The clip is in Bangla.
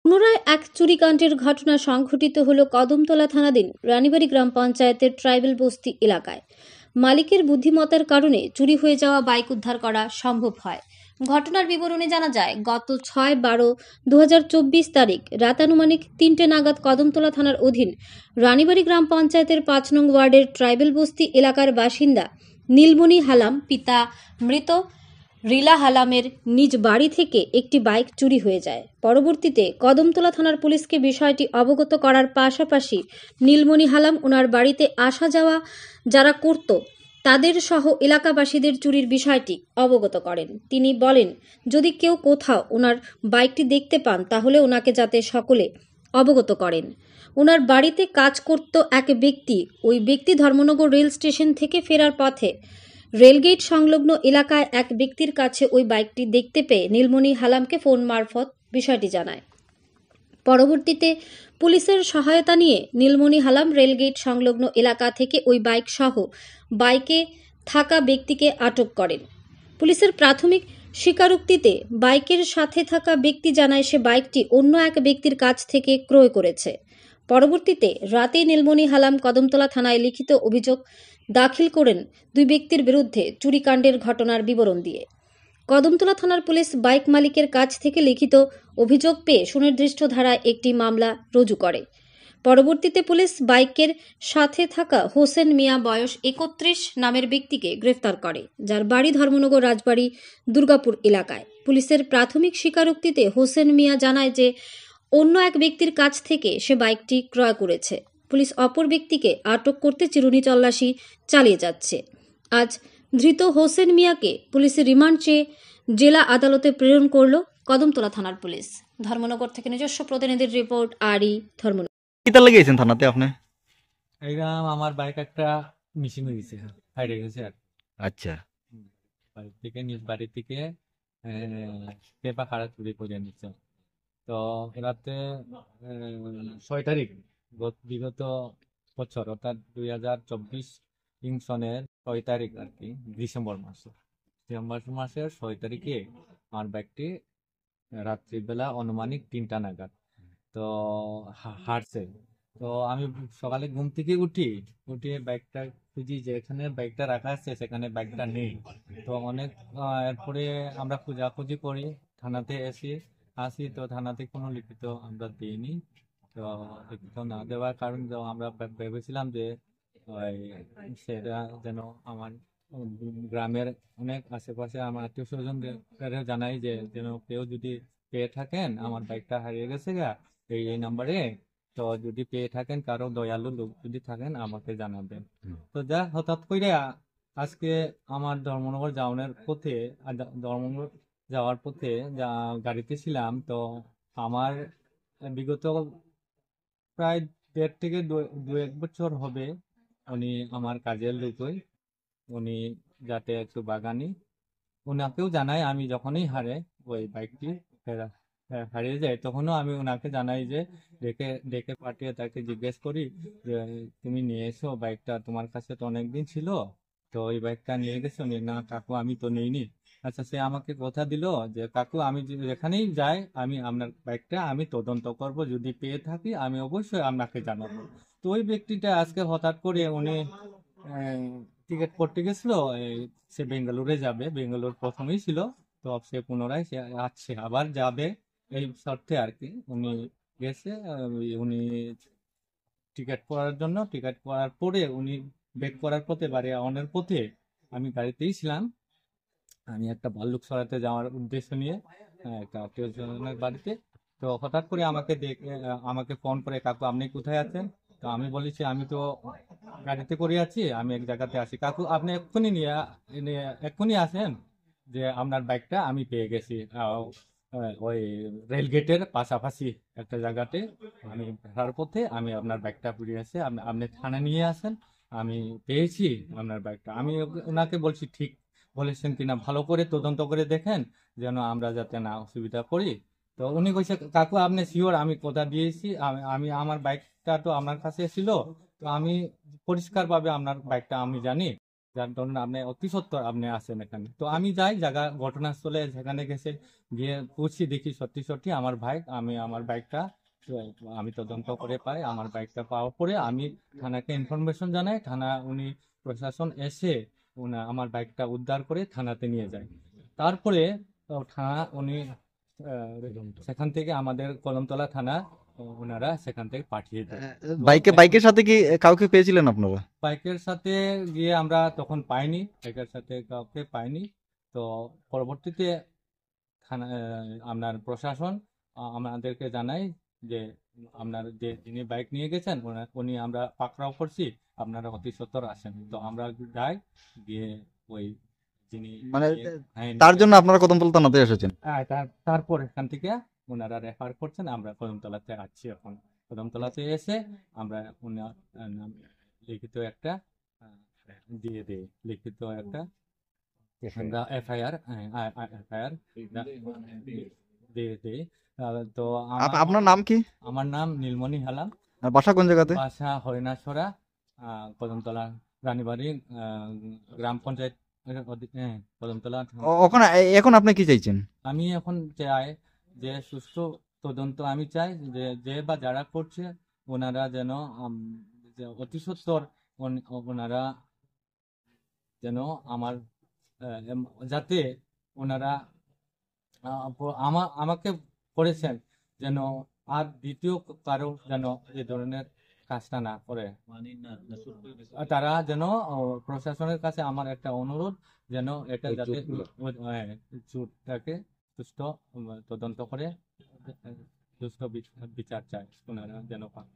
পুনরায় এক চুরিকাণ্ডের ঘটনা সংঘটিত হল কদমতলা থানাধীন রানীবাড়ি গ্রাম পঞ্চায়েতের ট্রাইবেল বস্তি এলাকায়। মালিকের বুদ্ধিমত্তার কারণে চুরি হয়ে যাওয়া বাইক উদ্ধার করা সম্ভব হয়। ঘটনার বিবরণে জানা যায়, গত 6/12/2024 তারিখ রাতানুমানিক 3টে নাগাদ কদমতলা থানার অধীন রানীবাড়ি গ্রাম পঞ্চায়েতের 5 নং ওয়ার্ডের ট্রাইবেল বস্তি এলাকার বাসিন্দা নীলমণি হালাম পিতা মৃত রিলা হালামের নিজ বাড়ি থেকে একটি বাইক চুরি হয়ে যায়। পরবর্তীতে কদমতলা থানার পুলিশকে বিষয়টি অবগত করার পাশাপাশি নীলমণি হালাম ওনার বাড়িতে আসা যাওয়া যারা করত তাদের সহ এলাকাবাসীদের চুরির বিষয়টি অবগত করেন। তিনি বলেন, যদি কেউ কোথাও ওনার বাইকটি দেখতে পান তাহলে ওনাকে যাতে সকলে অবগত করেন। ওনার বাড়িতে কাজ করত এক ব্যক্তি, ওই ব্যক্তি ধর্মনগর রেল স্টেশন থেকে ফেরার পথে রেলগেট সংলগ্ন এলাকায় এক ব্যক্তির কাছে ওই বাইকটি দেখতে পেয়ে নীলমণি হালামকে ফোন মারফত বিষয়টি জানায়। পরবর্তীতে পুলিশের সহায়তা নিয়ে নীলমণি হালাম রেলগেট সংলগ্ন এলাকা থেকে ওই বাইক সহ বাইকে থাকা ব্যক্তিকে আটক করেন। পুলিশের প্রাথমিক স্বীকারোক্তিতে বাইকের সাথে থাকা ব্যক্তি জানায় সে বাইকটি অন্য এক ব্যক্তির কাছ থেকে ক্রয় করেছে। পরবর্তীতে রাতে নীলমণি হালাম কদমতলা থানায় লিখিত অভিযোগ দাখিল করেন দুই ব্যক্তির বিরুদ্ধে চুরিকাণ্ডের ঘটনার বিবরণ দিয়ে। কদমতলা থানার পুলিশ বাইক মালিকের কাছ থেকে লিখিত অভিযোগ পেয়ে সুনির্দিষ্ট ধারায় একটি মামলা রুজু করে। পরবর্তীতে পুলিশ বাইকের সাথে থাকা হোসেন মিয়া বয়স 31 নামের ব্যক্তিকে গ্রেফতার করে, যার বাড়ি ধর্মনগর রাজবাড়ি দুর্গাপুর এলাকায়। পুলিশের প্রাথমিক স্বীকারোক্তিতে হোসেন মিয়া জানায় যে অন্য এক ব্যক্তির কাছ থেকে সে বাইকটি ক্রয় করেছে। পুলিশ অপর ব্যক্তিকে আটক করতে চিরুনি তল্লাশি চালিয়ে যাচ্ছে। আজ ধৃত হোসেন মিয়াকে পুলিশের রিমান্ড চেয়ে জেলা আদালতে প্রেরণ করল কদমতলা থানার পুলিশ। ধর্মনগর থেকে নিজস্ব প্রতিনিধির রিপোর্ট, আরই ধর্মনগর। কিতা লাগিয়েছেন থানাতে আপনি? এইরাম আমার বাইক একটা মিসিং হয়ে গেছে, হারিয়ে গেছে আর। আচ্ছা, বাড়ি থেকে নিজ বাড়ি থেকে পেপা খাড়া চুরি করে নিচ্ছে। তো রাতে 6 তারিখ বিগত বছর, অর্থাৎ 2024 সনের 6 তারিখ আর কি, ডিসেম্বর মাসের 6 তারিখে আমার বাইকটি রাত্রিবেলা আনুমানিক 3টা নাগাদ তো হারছে। তো আমি সকালে ঘুম থেকে উঠিয়ে বাইকটা খুঁজি, যে এখানে বাইকটা রাখা আছে সেখানে বাইকটা নেই। তো অনেক এরপরে আমরা খোঁজাখুঁজি করি, থানাতে আসি। তো থানাতে কোনো লিখিত আমরা দিইনি। তো লিখিত না দেওয়ার কারণ আমরা ভেবেছিলাম যে সেটা যেন আমার গ্রামের অনেক আশেপাশে আমার আত্মীয় স্বজনদের জানাই যে যেন কেউ যদি পেয়ে থাকেন আমার বাইকটা হারিয়ে গেছে এই নাম্বারে, তো যদি পেয়ে থাকেন কারো দয়ালু লোক যদি থাকেন আমাকে জানাবেন। তো যা হঠাৎ করে আজকে আমার ধর্মনগর যাওয়ার পথে গাড়িতে ছিলাম। তো আমার বিগত প্রায় 1.5 থেকে 2 বছর হবে উনি আমার কাজের লোকই, উনি যাতে একটু বাগানি, ওনাকেও জানাই আমি যখনই ওই বাইকটি হারিয়ে যায় তখনও আমি ওনাকে জানাই যে ডেকে পাঠিয়ে তাকে জিজ্ঞেস করি যে তুমি নিয়ে এসো বাইকটা, তোমার কাছে তো অনেকদিন ছিল, তো ওই বাইকটা নিয়ে গেছো? না কাকু আমি তো নেইনি। আচ্ছা, সে আমাকে কথা দিল যে কাকু আমি যেখানেই যাই আমি আপনার বাইকটা আমি তদন্ত করব, যদি পেয়ে থাকি আমি অবশ্যই আপনাকে জানাবো। তো ওই ব্যক্তিটা আজকে হঠাৎ করে উনি টিকিট করতে গেছিল, সে বেঙ্গালুরে যাবে, বেঙ্গালুর প্রথমেই ছিল, তো সে পুনরায় সে আসছে আবার যাবে এই শর্তে আর কি। উনি গেছে, উনি টিকিট করার পরে উনি ব্যাক করার পথে বাড়ি আওয়ানোর পথে আমি গাড়িতেই ছিলাম, আমি একটা ভাল্লুক সরাতে যাওয়ার উদ্দেশ্য নিয়ে একটা আত্মীয় স্বজনের বাড়িতে। তো হঠাৎ করে আমাকে ফোন করে কাকু আপনি কোথায় আছেন? তো আমি বলেছি আমি তো গাড়িতে করে আছি, আমি এক জায়গাতে আছি। কাকু আপনি এক্ষুনি আসেন, যে আপনার বাইকটা আমি পেয়ে গেছি ওই রেল গেটের পাশাপাশি একটা জায়গাতে, আমি ফেরার পথে আমি আপনার বাইকটা পুড়িয়ে আছে, আপনি থানা নিয়ে আসেন, আমি পেয়েছি আপনার বাইকটা। আমি ওনাকে বলছি ঠিক বলেছেন কিনা ভালো করে তদন্ত করে দেখেন, যেন আমরা যাতে না অসুবিধা করি। তো উনি কইছে কাকু আপনি শিওর? আমি কথা দিয়েছি, আমি আমার বাইকটা তো আপনার কাছে ছিল, তো আমি পরিষ্কারভাবে আপনার বাইকটা আমি জানি। যার ধরুন আপনি অতি সত্বর আপনি আসেন এখানে। তো আমি যাই জায়গা ঘটনাস্থলে, সেখানে গেছে গিয়ে পৌঁছি, দেখি সত্যি সত্যি আমার ভাই, আমার বাইকটা আমি তদন্ত করে পাই। আমার বাইকটা পাওয়ার পরে আমি থানাকে ইনফরমেশন জানাই। থানা উনি প্রশাসন এসে আমার বাইকটা উদ্ধার করে থানাতে নিয়ে যায়। তারপরে থানা উনি সেখান থেকে আমাদের কলমতলা থানা ওনারা সেখান থেকে পাঠিয়ে দেয়। বাইকের সাথে কি কাউকে পেয়েছিলেন আপনারা? বাইকের সাথে গিয়ে আমরা তখন পাইনি, বাইকের সাথে কাউকে পাইনি। তো পরবর্তীতে থানা আপনার প্রশাসন আমাদেরকে জানায় যে আপনার যে যিনি বাইক নিয়ে গেছেন উনি আমরা পাকড়াও করছি, আপনারা অতি সত্বর আসেন। তো আমরা যাই, গিয়ে ওই যিনি মানে হ্যাঁ, তার জন্য আপনারা কদমতলা থানাতে এসেছেন? তারপর এখান থেকে ওনারা রেফার করছেন, আমরা কদমতলাতে আছি এখন। কদমতলাতে এসে আমরা ওনার লিখিত একটা দিয়ে দিই, লিখিত একটা আমরা এফআইআর দিয়ে দিই। তো আপনার নাম কি? আমার নাম নীলমণি হালাম, আর বাসা কোন জায়গাতে? বাসা হরিণাছড়া, কদমতলা, রানীবাড়ি গ্রাম পঞ্চায়েত, কদমতলা। ওখানে এখন আপনি কি চাইছেন? আমি এখন চাই যে সুষ্ঠু তদন্ত, আমি চাই যে যে বা যারা করছে ওনারা যেন যে অতি সত্বর ওনারা যেন আমার যাতে ওনারা আমাকে করেছেন যেন আর দ্বিতীয় কারো যেন এই ধরনের কাজটা না করে। তারা যেন প্রশাসনের কাছে আমার একটা অনুরোধ, যেন এটা যাতে চুরটাকে সুষ্ঠু তদন্ত করে সুষ্ঠু বিচার চায় ওনারা যেন পান।